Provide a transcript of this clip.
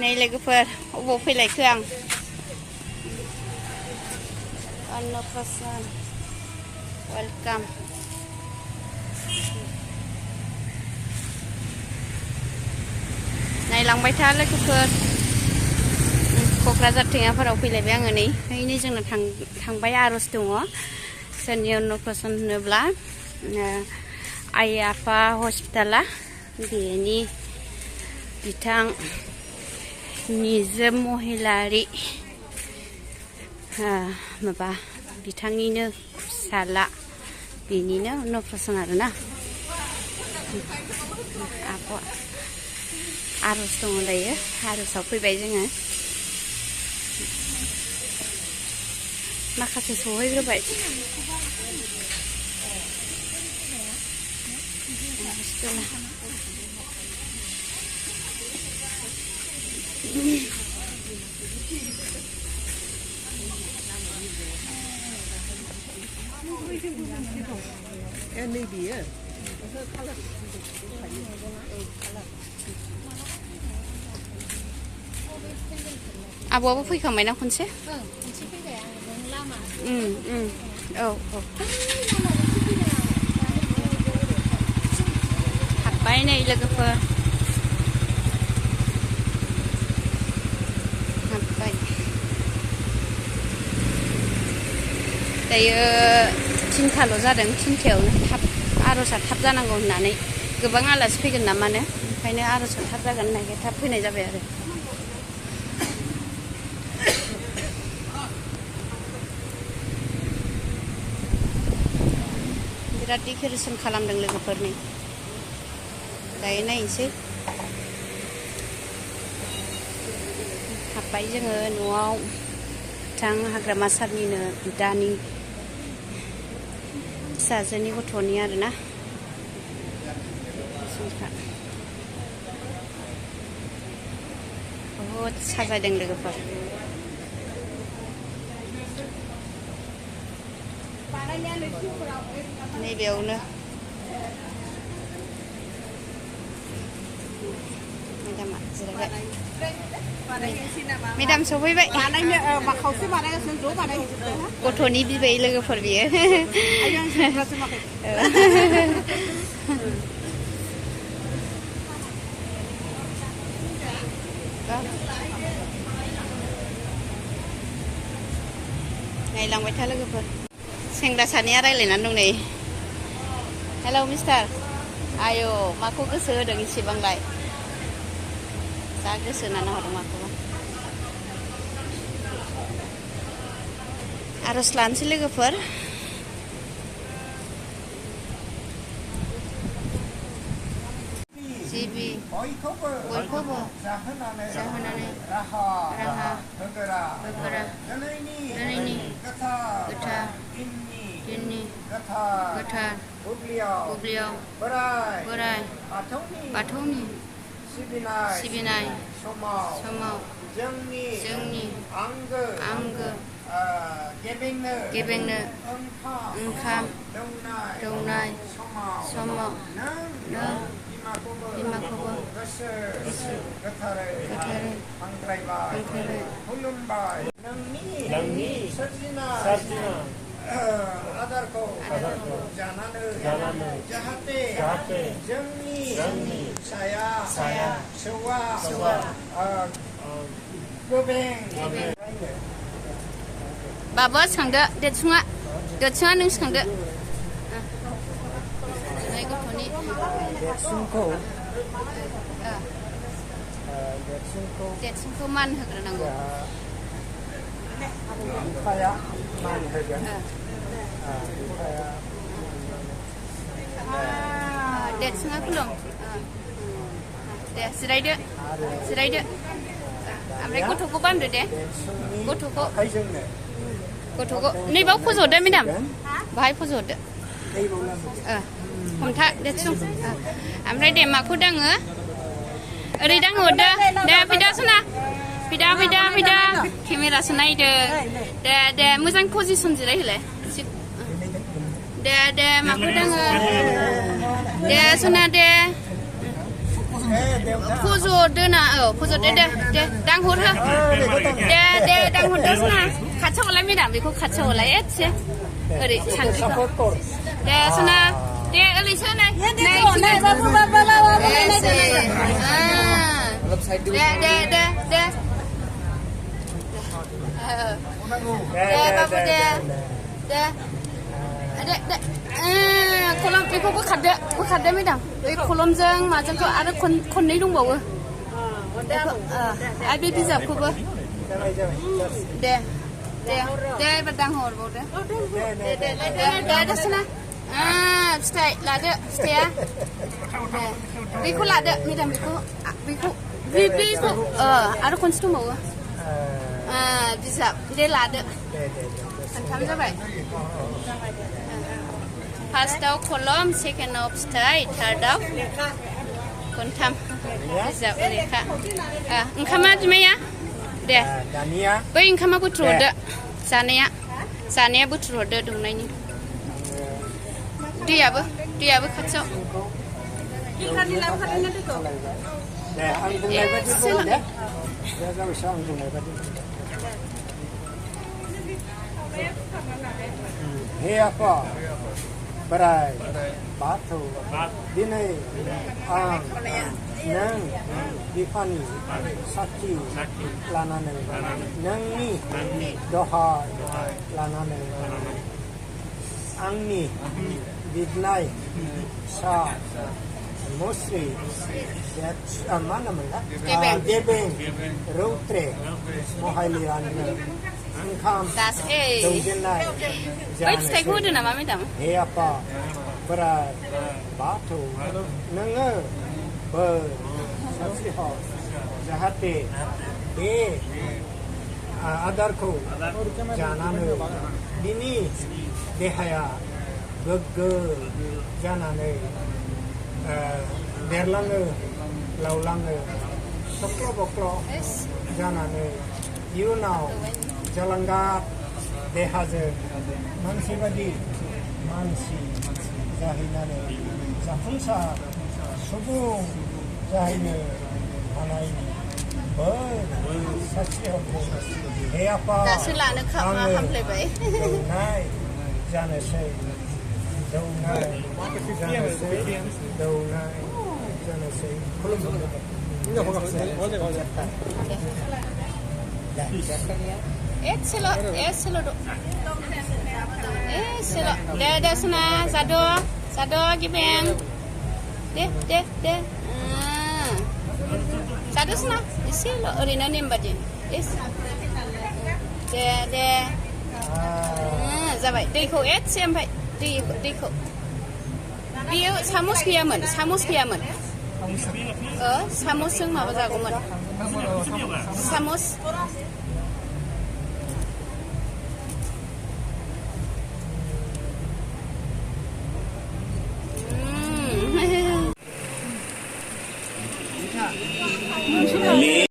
नै लोगोफोर अबाव फैलायखो आं अन्नप्रसन वेलकाम नायलांबाय था लोगोफोर क'क्राझार टेङाफोराव फैलायबाय आङो नै ओइनै जोंना थांबाय आर'ज दङ सोरनि अन्नप्रसन होनोब्ला आइ आफा हस्पिटाला बेनि बिथां निजोम महिलारि माबा बिथांनिनो फिसाला बेनिनो अन्नप्रसन आरोना आब' आर'ज दङ दायो आर'जआव फैबाय जोङो माखासे सहैग्रोबाय आब'आबो फैखांबायना खनसे फैबाय आं लामा औ हाबबाय नै लोगोफोर हाबबाय दायो 3थाल' जादों 3थायावनो थाब आर'जआ थाब जानांगौ होननानै गोबां आलासि फैगोन नामानो ओंखायनो आर'जआ थाब जागोन होननायखाय थाब फैनाय जाबाय आरो बिराद डेक'रेसन खालामदों लोगोफोरनि दायो नायनोसै हाबबाय जोङो न'आव बिथां हाग्रामा सारनिनो बिदानि फिसाजोनि गथ'नि आरोना बहुद साजायदों लोगोफोर नैबेयावनो मेदामा जिरायबाय मेदाम सफैबाय गथ'नि बिबै लोगोफोर बियो नायलांबाय था लोगोफोर सेंग्रा सानैया रायलायनानै दं नै हेलौ मिस्टार आय' माखौ गोसो होदों इसेबांलाय जा गोसो होनानै हरदों माखौबा आर'ज लानोसै लोगोफोर जिबि बयखौबो जाहोनानै राहा होगोरा दिनैनि गोथार दिननि गोथार बुब्लियाव बोराय बाथौनि सिबिनाय समाव जोंनि आंगो गेबेंनो ओंखाम दौनाय समाव नों बिमाखौबो गोसो गोथारै हांख्रायबाय खुलुमबाय नोंनि सोरजिनाय आदारखौ जानानै जाहाथे जोंनि साया सौवा गोबें बाबा सिखांदो देरसुङा नों सिखांदो गथ'नि देरसिनखौ मान होग्रोनांगौ बिफाया मान होगोन देरसिङा खुलुम दे जिरायदो ओमफ्राय गथ'खौ बामदो दे गथ'खौ नै बाव फज'हरदो मेदाम बाहाय फज'हरदो हमथा देरसुं ओमफ्राय दे माखौ दाङो ओरै दांहरदो दे फैदा सना फैदा केमेरासो नायदो दे मोजां पजिसन जिरायहोलाय दे माखौ दाङो दे सना दे फज'दोना फज'दो दांहर हो दे दांहरदो सना खाथियावलाय मेदाम बेखौ खाथियावलाय एसे ओरै सानद्रिखौ दे सना दे ओरैसो नै दे बाबु दे खलम बेखौ बोखारदो मेदाम बै खलमजों माजोंखौ आरो खननै दंबावो आरो बे बिजाबखौबो दे एबार दांहरबावदो दे सना फिथाइ लादो फिथाइया बेखौ लादो मेदाम बेखौ आरो खनसे दंबावो बिजाब दे लादो खनथाम जाबाय फार्स्टआव खलम सेकेन्डआव फिथाइ थार्डआव खनथाम बिजाब लेखा ओंखामा बिमाया दे बै ओंखामा बुथुरहरदो जानाया बुथुरहरदो दौनायनि दैयाबो खाथियाव Hei apa berai batu dinai ang nang difani sakti lanane nang ni doha lanane angni bidnai sa mostly that mana mana gebeng rutre mohalian income das dojinai बै फिथाइखौ होदो नामा मेदाम Hei apa berai batu nanga saksiho jahate be adarko janane bini dehaya goggo janane derlange laulange soklo boklo janane iunaw jalanggat dehaje mansi badi mansi jahinane jafungsar subung jahine anaini saksiho hei apa दासो लानो हामलायबाय dौनाय जानोसै दौनाय जानोसै एसेल' दे सना जाद' गिबें दे जादो सना एसेल' ओरैनो नेम बादि दे जाबाय दैखौ एसे ओमफ्राय दैखौ बेयो सामस गैयामोन सामसजों माबा जागौमोन सामस